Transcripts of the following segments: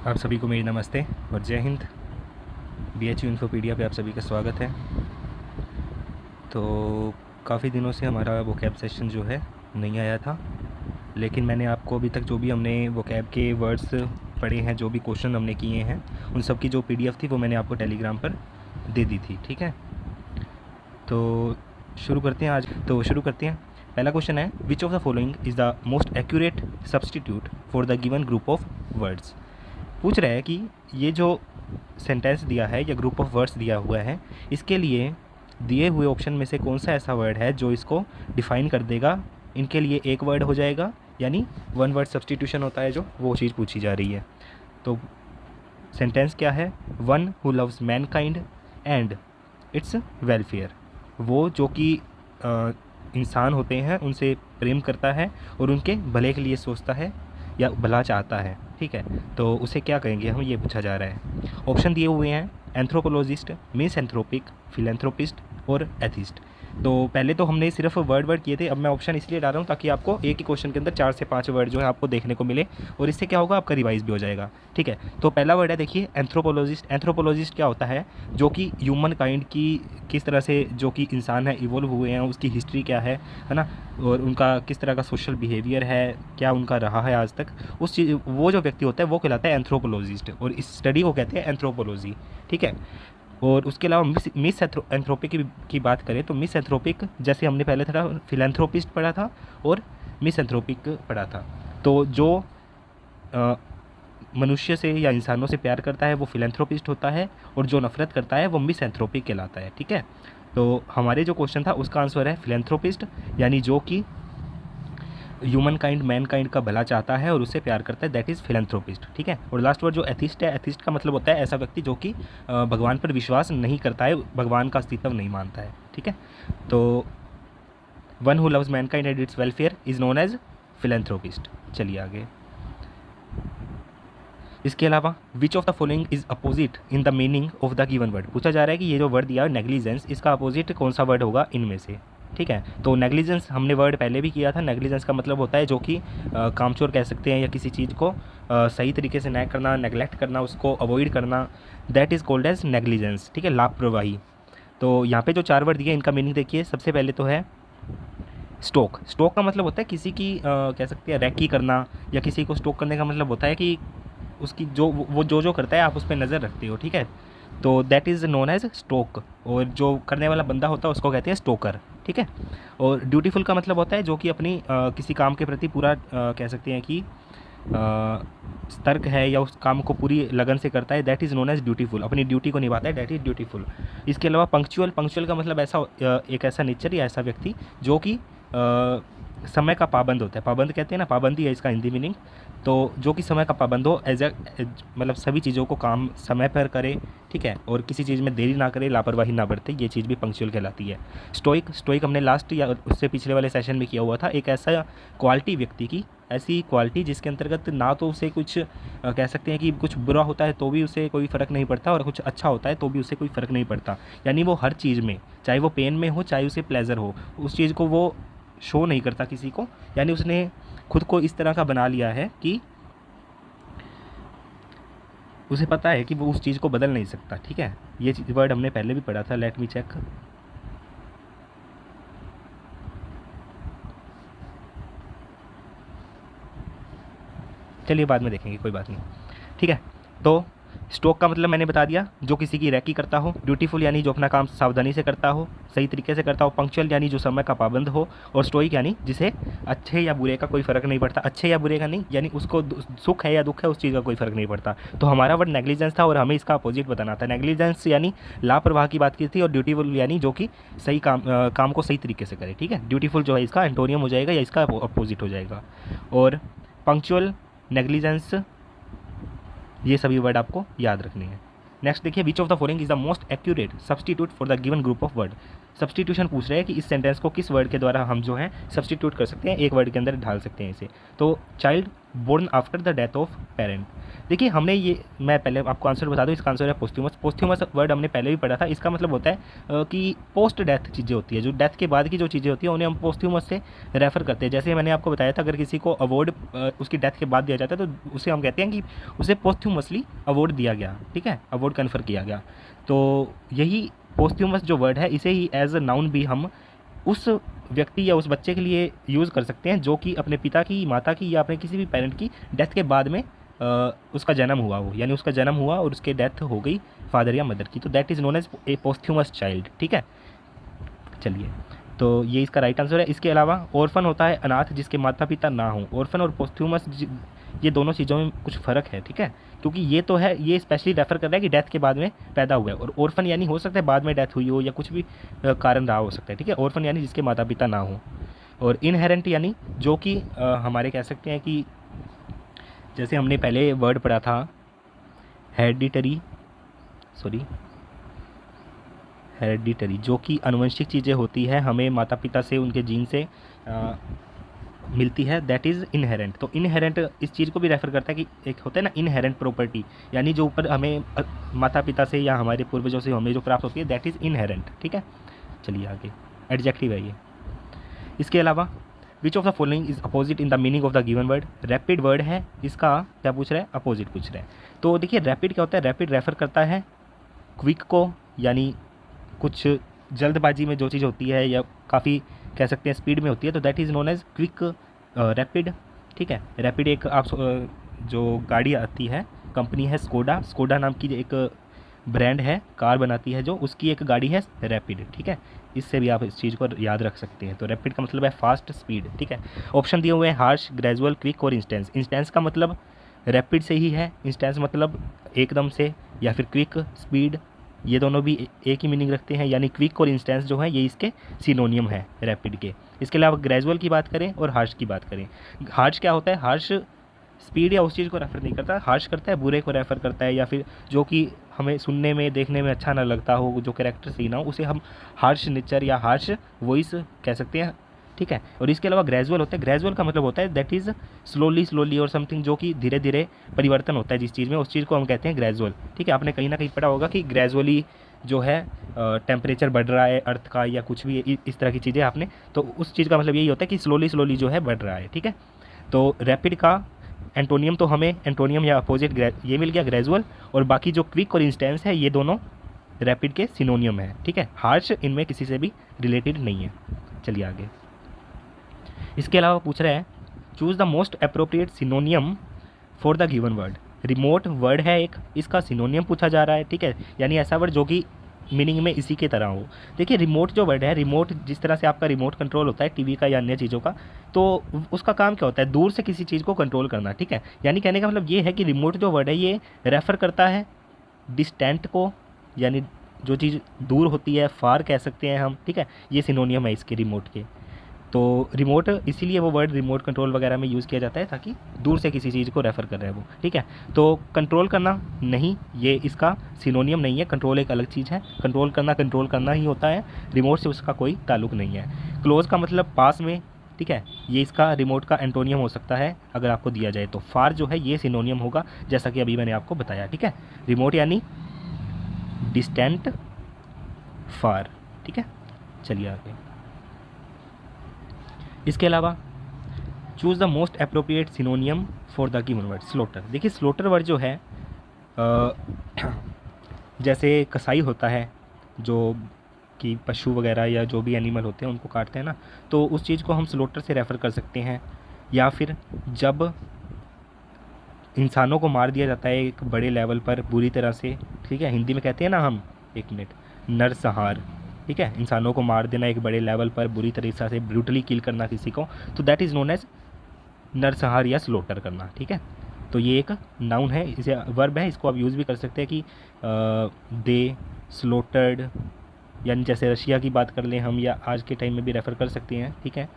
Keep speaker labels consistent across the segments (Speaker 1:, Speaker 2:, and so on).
Speaker 1: आप सभी को मेरी नमस्ते और जय हिंद। BHU इन्फोपीडिया पे आप सभी का स्वागत है। तो काफ़ी दिनों से हमारा वोकैब सेशन जो है नहीं आया था, लेकिन मैंने आपको अभी तक जो भी हमने वोकैब के वर्ड्स पढ़े हैं, जो भी क्वेश्चन हमने किए हैं, उन सब की जो PDF थी वो मैंने आपको टेलीग्राम पर दे दी थी। ठीक है, तो शुरू करते हैं। पहला क्वेश्चन है, विच of the following is the most accurate substitute for the given group of words. पूछ रहा है कि ये जो सेंटेंस दिया है या ग्रुप ऑफ वर्ड्स दिया हुआ है, इसके लिए दिए हुए ऑप्शन में से कौन सा ऐसा वर्ड है जो इसको डिफ़ाइन कर देगा। इनके लिए एक वर्ड हो जाएगा, यानी वन वर्ड सब्सटीट्यूशन होता है, जो वो चीज़ पूछी जा रही है। तो सेंटेंस क्या है, one who loves Mankind and its welfare. वो जो कि इंसान होते हैं उनसे प्रेम करता है और उनके भले के लिए सोचता है या भला चाहता है। ठीक है, तो उसे क्या कहेंगे हम, ये पूछा जा रहा है। ऑप्शन दिए हुए हैं, एंथ्रोपोलॉजिस्ट, मिसएंथ्रोपिक, फिलैंथ्रोपिस्ट और एथिस्ट। तो पहले तो हमने सिर्फ वर्ड किए थे, अब मैं ऑप्शन इसलिए डाल रहा हूँ ताकि आपको एक ही क्वेश्चन के अंदर 4 से 5 वर्ड जो है आपको देखने को मिले, और इससे क्या होगा, आपका रिवाइज भी हो जाएगा। ठीक है, तो पहला वर्ड है, देखिए, एंथ्रोपोलॉजिस्ट। एंथ्रोपोलॉजिस्ट क्या होता है, जो कि ह्यूमन काइंड की किस तरह से जो कि इंसान है इवोल्व हुए हैं, उसकी हिस्ट्री क्या है ना, और उनका किस तरह का सोशल बिहेवियर है, क्या उनका रहा है आज तक, उस चीज़, वो जो व्यक्ति होता है वो कहलाता है एंथ्रोपोलॉजिस्ट, और इस स्टडी को कहते हैं एंथ्रोपोलॉजी। ठीक है, और उसके अलावा मिस एंथ्रोपिक की बात करें तो मिस एंथ्रोपिक, जैसे हमने पहले थोड़ा फिलैंथ्रोपिस्ट पढ़ा था और मिस एंथ्रोपिक पढ़ा था, तो जो मनुष्य से या इंसानों से प्यार करता है वो फिलैंथ्रोपिस्ट होता है, और जो नफरत करता है वो मिस एंथ्रोपिक कहलाता है। ठीक है, तो हमारे जो क्वेश्चन था उसका आंसर है फिलैंथ्रोपिस्ट, यानी जो कि ह्यूमन काइंड, मैन काइंड का भला चाहता है और उससे प्यार करता है, दैट इज़ फिलैंथ्रोपिस्ट। ठीक है, और लास्ट वर्ड जो एथिस्ट है, एथिस्ट का मतलब होता है ऐसा व्यक्ति जो कि भगवान पर विश्वास नहीं करता है, भगवान का अस्तित्व नहीं मानता है। ठीक है, तो one who loves mankind and its welfare is known as philanthropist. चलिए आगे। इसके अलावा which of the following is opposite in the meaning of the given word. पूछा जा रहा है कि ये जो वर्ड दिया है नेग्लिजेंस, इसका अपोजिट कौन सा वर्ड होगा इनमें से। ठीक है, तो नेग्लिजेंस हमने वर्ड पहले भी किया था। नेग्लिजेंस का मतलब होता है जो कि कामचोर कह सकते हैं, या किसी चीज़ को सही तरीके से न करना, नेग्लेक्ट करना, उसको अवॉइड करना, that is called as negligence. ठीक है, लापरवाही। तो यहाँ पे जो 4 वर्ड दिए इनका मीनिंग देखिए। सबसे पहले तो है स्टोक। स्टोक का मतलब होता है किसी की कह सकते हैं रैकी करना, या किसी को स्टोक करने का मतलब होता है कि उसकी वो जो करता है आप उस पर नज़र रखते हो। ठीक है, तो that is known as stoic, और जो करने वाला बंदा होता है उसको कहते हैं स्टोकर। ठीक है, और ड्यूटीफुल का मतलब होता है जो कि अपनी किसी काम के प्रति पूरा कह सकते हैं कि सतर्क है, या उस काम को पूरी लगन से करता है, that is known as dutiful, अपनी ड्यूटी को निभाता है, दैट इज़ ड्यूटीफुल। इसके अलावा पंक्चुअल। पंक्चुअल का मतलब ऐसा एक ऐसा नेचर या ऐसा व्यक्ति जो कि समय का पाबंद होता है। पाबंद कहते हैं ना, पाबंदी है इसका हिंदी मीनिंग। तो जो कि समय का पाबंद हो, एज मतलब सभी चीज़ों को काम समय पर करे। ठीक है, और किसी चीज़ में देरी ना करे, लापरवाही ना बरते, ये चीज़ भी पंक्चुअल कहलाती है। स्टोइक। स्टोइक हमने लास्ट या उससे पिछले वाले सेशन में किया हुआ था। एक ऐसा क्वालिटी व्यक्ति की, ऐसी क्वालिटी जिसके अंतर्गत ना तो उसे कुछ कह सकते हैं कि कुछ बुरा होता है तो भी उसे कोई फ़र्क नहीं पड़ता, और कुछ अच्छा होता है तो भी उसे कोई फ़र्क नहीं पड़ता। यानी वो हर चीज़ में, चाहे वो पेन में हो चाहे उसे प्लेजर हो, उस चीज़ को वो शो नहीं करता किसी को। यानी उसने खुद को इस तरह का बना लिया है कि उसे पता है कि वो उस चीज़ को बदल नहीं सकता। ठीक है, ये वर्ड हमने पहले भी पढ़ा था। Let me check. चलिए बाद में देखेंगे, कोई बात नहीं। ठीक है, तो स्टोक का मतलब मैंने बता दिया, जो किसी की रैकी करता हो। ड्यूटीफुल यानी जो अपना काम सावधानी से करता हो, सही तरीके से करता हो। पंक्चुअल यानी जो समय का पाबंद हो। और स्टोइक यानी जिसे अच्छे या बुरे का कोई फ़र्क नहीं पड़ता। अच्छे या बुरे का नहीं, यानी उसको सुख है या दुख है, उस चीज़ का कोई फ़र्क नहीं पड़ता। तो हमारा वर्ड नेग्लिजेंस था, और हमें इसका अपोजिट बताना था। नेग्लिजेंस यानी लापरवाह की बात की थी, और ड्यूटीफुल यानी जो कि सही काम को सही तरीके से करे। ठीक है, ड्यूटीफुल जो है इसका एंटोनियम हो जाएगा, या इसका अपोजिट हो जाएगा। और पंक्चुअल, नेग्लिजेंस, ये सभी वर्ड आपको याद रखने हैं। नेक्स्ट देखिए, विच of the following is the most accurate substitute for the given group of word. Substitution पूछ रहे हैं कि इस सेंटेंस को किस वर्ड के द्वारा हम जो है सब्सटीट्यूट कर सकते हैं, एक वर्ड के अंदर ढाल सकते हैं इसे। तो child born after the death of parent. देखिए हमने ये, मैं पहले आपको आंसर बता दूं, इसका आंसर है पोस्थ्यूमस। पोस्थ्यूमस वर्ड हमने पहले भी पढ़ा था। इसका मतलब होता है कि पोस्ट डेथ चीज़ें होती है, जो डेथ के बाद की जो चीज़ें होती हैं उन्हें हम पोस्थ्यूमस से रेफर करते हैं। जैसे मैंने आपको बताया था, अगर किसी को अवार्ड उसकी डेथ के बाद दिया जाता है तो उसे हम कहते हैं कि उसे पोस्थ्यूमसली अवार्ड दिया गया, ठीक है, अवार्ड कन्फर किया गया। तो यही पोस्थ्यूमस जो वर्ड है, इसे ही एज अ नाउन भी हम उस व्यक्ति या उस बच्चे के लिए यूज़ कर सकते हैं जो कि अपने पिता की, माता की या अपने किसी भी पेरेंट की डेथ के बाद में उसका जन्म हुआ हो, यानी उसका जन्म हुआ और उसके डेथ हो गई फादर या मदर की, तो that is known as a posthumous child, ठीक है। चलिए, तो ये इसका राइट आंसर है। इसके अलावा ऑर्फन होता है अनाथ जिसके माता पिता ना हों। ऑर्फन और पोस्थ्यूमस ये दोनों चीज़ों में कुछ फ़र्क है, ठीक है, क्योंकि ये तो है, ये स्पेशली रेफर कर रहा है कि डेथ के बाद में पैदा हुआ है, और ऑर्फन यानी हो सकता है बाद में डेथ हुई हो या कुछ भी कारण रहा हो सकता है, ठीक है। ऑर्फन यानी जिसके माता पिता ना हों। और इनहेरेंट यानी जो कि हमारे कह सकते हैं कि जैसे हमने पहले वर्ड पढ़ा था हेरिडिटरी, जो कि आनुवंशिक चीज़ें होती है, हमें माता पिता से, उनके जीन से मिलती है, दैट इज़ इनहेरेंट। तो इनहेरेंट इस चीज़ को भी रेफर करता है कि एक होता है ना इनहेरेंट प्रॉपर्टी, यानी जो ऊपर हमें माता पिता से या हमारे पूर्वजों से हमें जो प्राप्त होती है, दैट इज़ इनहेरेंट, ठीक है। चलिए आगे, एडजेक्टिव है ये। इसके अलावा which of the following is opposite in the meaning of the given word. Rapid word है, इसका क्या पूछ रहा है, अपोजिट पूछ रहा है। तो देखिए रैपिड क्या होता है, रैपिड रेफर करता है क्विक को, यानी कुछ जल्दबाजी में जो चीज़ होती है या काफ़ी कह सकते हैं स्पीड में होती है, तो that is known as quick rapid, ठीक है। रैपिड एक आप जो गाड़ी आती है, कंपनी है स्कोडा, स्कोडा नाम की एक ब्रांड है, कार बनाती है जो, उसकी एक गाड़ी है रैपिड, ठीक है। इससे भी आप इस चीज़ को याद रख सकते हैं। तो रैपिड का मतलब है फास्ट स्पीड, ठीक है। ऑप्शन दिए हुए हैं हार्श, ग्रेजुअल, क्विक और इंस्टेंस। इंस्टेंस का मतलब रैपिड से ही है, इंस्टेंस मतलब एकदम से, या फिर क्विक स्पीड, ये दोनों भी एक ही मीनिंग रखते हैं, यानी क्विक और इंस्टेंस जो है ये इसके सिनोनियम है रैपिड के। इसके अलावा ग्रेजुअल की बात करें और हार्श की बात करें, हार्श क्या होता है, हार्श स्पीड या उस चीज़ को रेफ़र नहीं करता, हार्श करता है बुरे को रेफ़र करता है, या फिर जो कि हमें सुनने में देखने में अच्छा ना लगता हो, जो कैरेक्टर सही ना हो, उसे हम हार्श नेचर या हार्श वॉइस कह सकते हैं, ठीक है। और इसके अलावा ग्रेजुअल होता है, ग्रेजुअल का मतलब होता है दैट इज़ स्लोली और समथिंग, जो कि धीरे धीरे परिवर्तन होता है जिस चीज़ में, उस चीज़ को हम कहते हैं ग्रेजुअल, ठीक है। आपने कहीं ना कहीं पढ़ा होगा कि ग्रेजुअली जो है टेम्परेचर बढ़ रहा है अर्थ का, या कुछ भी इस तरह की चीज़ें आपने, तो उस चीज़ का मतलब यही होता है कि स्लोली जो है बढ़ रहा है, ठीक है। तो रैपिड का एंटोनियम तो हमें एंटोनियम या अपोजिट ये मिल गया ग्रेजुअल, और बाकी जो क्विक और इंस्टेंस है ये दोनों रैपिड के सिनोनियम है, ठीक है। हार्श इनमें किसी से भी रिलेटेड नहीं है। चलिए आगे, इसके अलावा पूछ रहा है choose the most appropriate सिनोनियम for the given word. Remote word है एक, इसका सिनोनियम पूछा जा रहा है, ठीक है, यानी ऐसा वर्ड जो कि मीनिंग में इसी की तरह हो। देखिए रिमोट जो वर्ड है, रिमोट जिस तरह से आपका रिमोट कंट्रोल होता है टीवी का या अन्य चीज़ों का, तो उसका काम क्या होता है, दूर से किसी चीज़ को कंट्रोल करना, ठीक है। यानी कहने का मतलब ये है कि रिमोट जो वर्ड है ये रेफ़र करता है डिस्टेंट को, यानी जो चीज़ दूर होती है, फार कह सकते हैं हम, ठीक है। ये सिनोनियम है इसके रिमोट के। तो रिमोट इसीलिए वो वर्ड रिमोट कंट्रोल वगैरह में यूज़ किया जाता है ताकि दूर से किसी चीज़ को रेफ़र कर रहे हैं वो, ठीक है। तो कंट्रोल करना नहीं, ये इसका सिनोनियम नहीं है, कंट्रोल एक अलग चीज़ है, कंट्रोल करना ही होता है, रिमोट से उसका कोई ताल्लुक नहीं है। क्लोज का मतलब पास में, ठीक है, ये इसका रिमोट का एंटोनियम हो सकता है अगर आपको दिया जाए तो। फार जो है ये सिनोनियम होगा, जैसा कि अभी मैंने आपको बताया, ठीक है। रिमोट यानी डिस्टेंट, फार, ठीक है। चलिए आगे, इसके अलावा choose the most appropriate सिनोनियम for the given word. Slaughter, देखिए स्लोटर वर्ड जो है जैसे कसाई होता है जो कि पशु वगैरह या जो भी एनिमल होते हैं उनको काटते हैं ना, तो उस चीज़ को हम स्लोटर से रेफ़र कर सकते हैं। या फिर जब इंसानों को मार दिया जाता है एक बड़े लेवल पर बुरी तरह से, ठीक है, हिंदी में कहते हैं ना हम, एक मिनट, नरसंहार, ठीक है, इंसानों को मार देना एक बड़े लेवल पर बुरी तरीके से ब्रूटली किल करना किसी को, तो दैट इज़ नोन एज नरसंहार या स्लोटर करना, ठीक है। तो ये एक नाउन है, इसे वर्ब है, इसको आप यूज़ भी कर सकते हैं कि दे स्लोटर्ड, यानी जैसे रशिया की बात कर लें हम, या आज के टाइम में भी रेफ़र कर सकते हैं, ठीक है।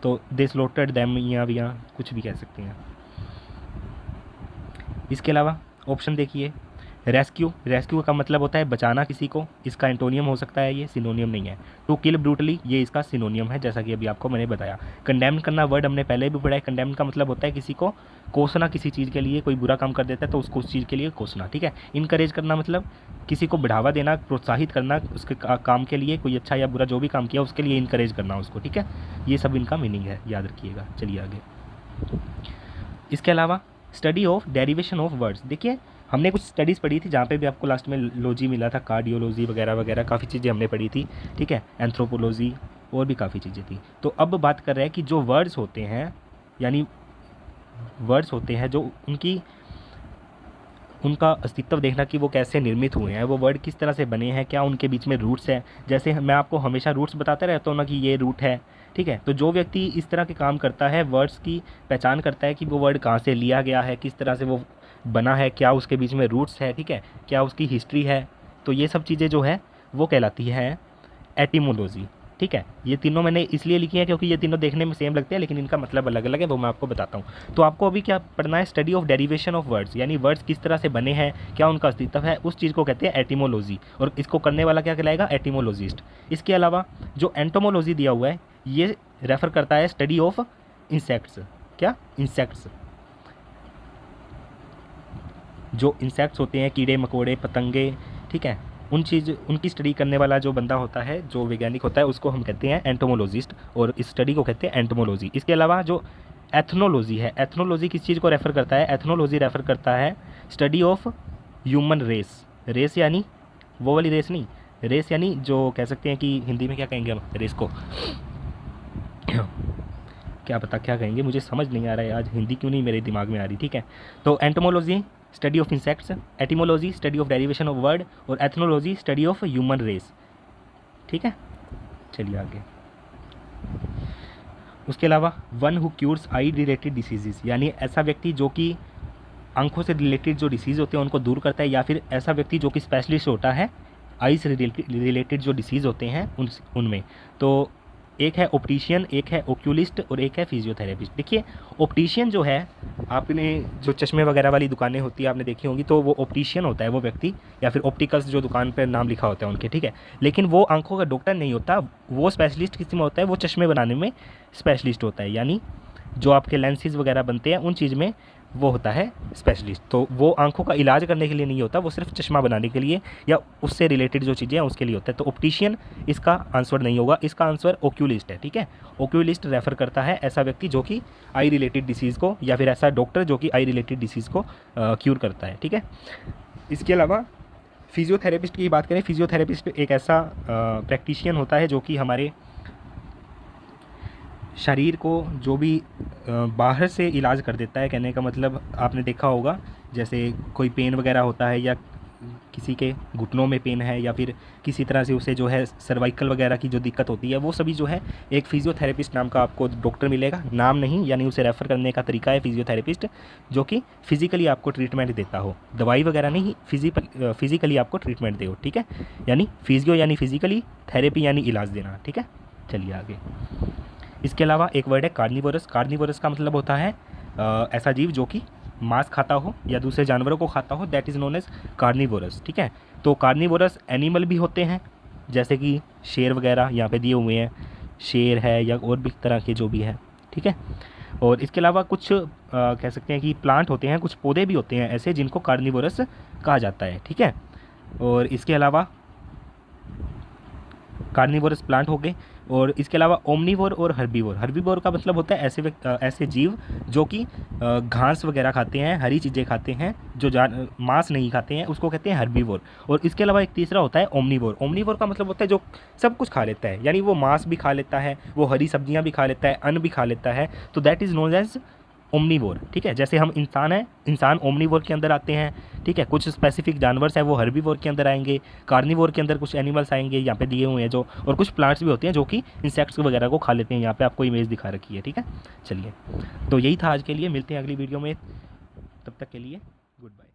Speaker 1: तो दे स्लोटर्ड दैम, या कुछ भी कह सकते हैं। इसके अलावा ऑप्शन देखिए, रेस्क्यू, रेस्क्यू का मतलब होता है बचाना किसी को, इसका एंटोनियम हो सकता है, ये सिनोनियम नहीं है। टू किल ब्रूटली, ये इसका सिनोनियम है, जैसा कि अभी आपको मैंने बताया। कंडेम करना वर्ड हमने पहले भी पढ़ा है। कंडेम का मतलब होता है किसी को कोसना, किसी चीज़ के लिए कोई बुरा काम कर देता है तो उसको उस चीज़ के लिए कोसना, ठीक है। इनकरेज करना मतलब किसी को बढ़ावा देना, प्रोत्साहित करना उसके काम के लिए, कोई अच्छा या बुरा जो भी काम किया उसके लिए इनकरेज करना उसको, ठीक है। ये सब इनका मीनिंग है, याद रखिएगा। चलिए आगे। इसके अलावा study of derivation of words, देखिए हमने कुछ स्टडीज़ पढ़ी थी जहाँ पे भी आपको लास्ट में लॉजी मिला था, कार्डियोलॉजी वगैरह वगैरह काफ़ी चीज़ें हमने पढ़ी थी, ठीक है, एंथ्रोपोलॉजी और भी काफ़ी चीज़ें थी। तो अब बात कर रहे हैं कि जो वर्ड्स होते हैं, यानी वर्ड्स होते हैं जो उनका अस्तित्व देखना कि वो कैसे निर्मित हुए हैं, वो वर्ड किस तरह से बने हैं, क्या उनके बीच में रूट्स हैं। जैसे मैं आपको हमेशा रूट्स बताता रहता हूँ ना कि ये रूट है, ठीक है। तो जो व्यक्ति इस तरह के काम करता है, वर्ड्स की पहचान करता है कि वो वर्ड कहाँ से लिया गया है, किस तरह से वो बना है, क्या उसके बीच में रूट्स है, ठीक है, क्या उसकी हिस्ट्री है, तो ये सब चीज़ें जो है वो कहलाती है एटिमोलॉजी, ठीक है। ये तीनों मैंने इसलिए लिखी है क्योंकि ये तीनों देखने में सेम लगते हैं लेकिन इनका मतलब अलग अलग है, वो मैं आपको बताता हूँ। तो आपको अभी क्या पढ़ना है, study of derivation of words, यानी वर्ड्स किस तरह से बने हैं, क्या उनका अस्तित्व है, उस चीज़ को कहते हैं एटिमोलॉजी, और इसको करने वाला क्या कहलाएगा, एटिमोलॉजिस्ट। इसके अलावा जो एंटोमोलॉजी दिया हुआ है ये रेफर करता है स्टडी ऑफ इंसेक्ट्स, क्या, इंसेक्ट्स, जो इंसेक्ट्स होते हैं, कीड़े मकोड़े पतंगे, ठीक है, उनकी स्टडी करने वाला जो बंदा होता है, जो वैज्ञानिक होता है, उसको हम कहते हैं एंटोमोलॉजिस्ट, और इस स्टडी को कहते हैं एंटोमोलॉजी। इसके अलावा जो एथनोलॉजी है, एथनोलॉजी किस चीज़ को रेफ़र करता है, एथनोलॉजी रेफ़र करता है study of human race. Race यानी वो वाली रेस नहीं, रेस यानी जो कह सकते हैं कि हिंदी में क्या कहेंगे हम रेस को क्या पता क्या कहेंगे, मुझे समझ नहीं आ रहा है आज, हिंदी क्यों नहीं मेरे दिमाग में आ रही, ठीक है। तो entomology study of insects, etymology study of derivation of word, और ethnology study of human race, ठीक है। चलिए आगे। उसके अलावा one who cures eye related diseases, यानी ऐसा व्यक्ति जो कि आंखों से रिलेटेड जो डिसीज़ होते हैं उनको दूर करता है, या फिर ऐसा व्यक्ति जो कि स्पेशलिस्ट होता है आई से रिलेटेड जो डिसीज़ होते हैं उनमें। तो एक है ऑप्टिशियन, एक है ओक्यूलिस्ट और एक है फिजियोथेरेपिस्ट। देखिए ऑप्टिशियन जो है, आपने जो चश्मे वगैरह वाली दुकानें होती है आपने देखी होंगी, तो वो ऑप्टिशियन होता है वो व्यक्ति, या फिर ऑप्टिकल्स जो दुकान पर नाम लिखा होता है उनके, ठीक है। लेकिन वो आंखों का डॉक्टर नहीं होता, वो स्पेशलिस्ट किसी में होता है, वो चश्मे बनाने में स्पेशलिस्ट होता है, यानी जो आपके लेंसेज वगैरह बनते हैं उन चीज़ में वो होता है स्पेशलिस्ट। तो वो आंखों का इलाज करने के लिए नहीं होता, वो सिर्फ चश्मा बनाने के लिए या उससे रिलेटेड जो चीज़ें हैं उसके लिए होता है। तो ऑप्टिशियन इसका आंसर नहीं होगा, इसका आंसर ओक्यूलिस्ट है, ठीक है। ओक्यूलिस्ट रेफर करता है ऐसा व्यक्ति जो कि आई रिलेटेड डिसीज़ को, या फिर ऐसा डॉक्टर जो कि आई रिलेटेड डिसीज़ को क्यूर करता है, ठीक है। इसके अलावा फिजियोथेरेपिस्ट की बात करें, फिजियोथेरेपिस्ट एक ऐसा प्रैक्टिशियन होता है जो कि हमारे शरीर को जो भी बाहर से इलाज कर देता है। कहने का मतलब आपने देखा होगा, जैसे कोई पेन वगैरह होता है, या किसी के घुटनों में पेन है, या फिर किसी तरह से उसे जो है सर्वाइकल वगैरह की जो दिक्कत होती है, वो सभी जो है एक फिजियोथेरेपिस्ट नाम का आपको डॉक्टर मिलेगा, नाम नहीं, यानी उसे रेफ़र करने का तरीका है फिजियोथेरेपिस्ट, जो कि फिज़िकली आपको ट्रीटमेंट देता हो, दवाई वगैरह नहीं, फिज़िकली आपको ट्रीटमेंट दे हो, ठीक है। यानी फिजियो यानी फिज़िकली, थेरेपी यानी इलाज देना, ठीक है। चलिए आगे। इसके अलावा एक वर्ड है कार्निवोरस। कार्निवोरस का मतलब होता है ऐसा जीव जो कि मांस खाता हो या दूसरे जानवरों को खाता हो, that is known as carnivorous, ठीक है। तो कार्निवोरस एनिमल भी होते हैं, जैसे कि शेर वगैरह यहाँ पे दिए हुए हैं, शेर है या और भी तरह के जो भी है, ठीक है। और इसके अलावा कुछ कह सकते हैं कि प्लांट होते हैं, कुछ पौधे भी होते हैं ऐसे जिनको कार्निवोरस कहा जाता है, ठीक है। और इसके अलावा कार्निवोरस प्लांट हो गए, और इसके अलावा ओमनीवोर और हर्बीवोर। हर्बीवोर का मतलब होता है ऐसे जीव जो कि घास वगैरह खाते हैं, हरी चीज़ें खाते हैं, जो मांस नहीं खाते हैं, उसको कहते हैं हर्बीवोर। और इसके अलावा एक तीसरा होता है ओमनीवोर। ओमनीवोर का मतलब होता है जो सब कुछ खा लेता है, यानी वो मांस भी खा लेता है, वो हरी सब्जियाँ भी खा लेता है, अन्न भी खा लेता है, तो that is known as omnivore, ठीक है। जैसे हम इंसान हैं, इंसान ओमनीवोर के अंदर आते हैं, ठीक है। कुछ स्पेसिफिक जानवर्स हैं वो हर्बीवोर के अंदर आएंगे, कार्निवोर के अंदर कुछ एनिमल्स आएंगे यहाँ पे दिए हुए हैं जो, और कुछ प्लांट्स भी होते हैं जो कि इंसेक्ट्स वगैरह को खा लेते हैं। यहाँ पे आपको इमेज दिखा रखी है, ठीक है। चलिए, तो यही था आज के लिए, मिलते हैं अगली वीडियो में, तब तक के लिए गुड बाय।